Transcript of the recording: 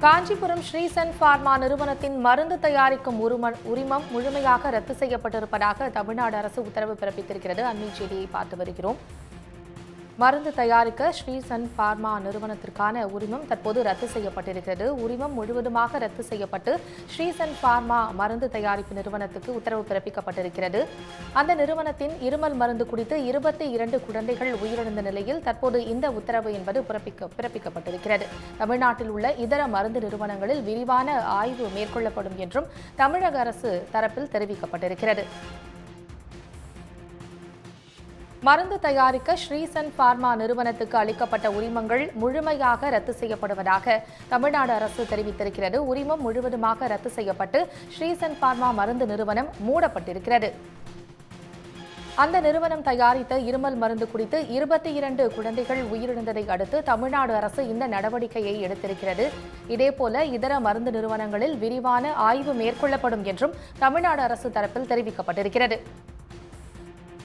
Kanchipuram Sreesan pharma நிறுவனத்தின் மருந்து தயாரிக்கும் உரிமம் முழுமையாக ரத்து செய்யப்பட்டிருப்பதாக தமிழ்நாடு அரசு உத்தரவு பிறப்பித்திருக்கிறது. அண்மை செய்தியை பார்த்து வருகிறோம். மருந்து தயாரிக்க ஸ்ரீசன் பார்மா நிறுவனத்திற்கான உரிமம் தற்போது ரத்து செய்யப்பட்டிருக்கிறது. உரிமம் முழுவதுமாக ரத்து செய்யப்பட்டு ஸ்ரீசன் பார்மா மருந்து தயாரிப்பு நிறுவனத்துக்கு உத்தரவு பிறப்பிக்கப்பட்டிருக்கிறது. அந்த நிறுவனத்தின் இருமல் மருந்து குடித்து 22 குழந்தைகள் உயிரிழந்த நிலையில் தற்போது இந்த உத்தரவு என்பது பிறப்பிக்கப்பட்டிருக்கிறது. தமிழ்நாட்டில் உள்ள இதர மருந்து நிறுவனங்களில் விரிவான ஆய்வு மேற்கொள்ளப்படும் என்றும் தமிழக அரசு தரப்பில் தெரிவிக்கப்பட்டிருக்கிறது. மருந்து தயாரிக்க ஸ்ரீசன் பார்மா நிறுவனத்துக்கு அளிக்கப்பட்ட உரிமங்கள் முழுமையாக ரத்து செய்யப்படுவதாக தமிழ்நாடு அரசு தெரிவித்திருக்கிறது. உரிமம் முழுவதுமாக ரத்து செய்யப்பட்டு ஸ்ரீசன் பார்மா மருந்து நிறுவனம் மூடப்பட்டிருக்கிறது. அந்த நிறுவனம் தயாரித்த இருமல் மருந்து குடித்து 22 குழந்தைகள் உயிரிழந்ததை அடுத்து தமிழ்நாடு அரசு இந்த நடவடிக்கையை எடுத்திருக்கிறது. இதேபோல இதர மருந்து நிறுவனங்களில் விரிவான ஆய்வு மேற்கொள்ளப்படும் என்றும் தமிழ்நாடு அரசு தரப்பில் தெரிவிக்கப்பட்டிருக்கிறது.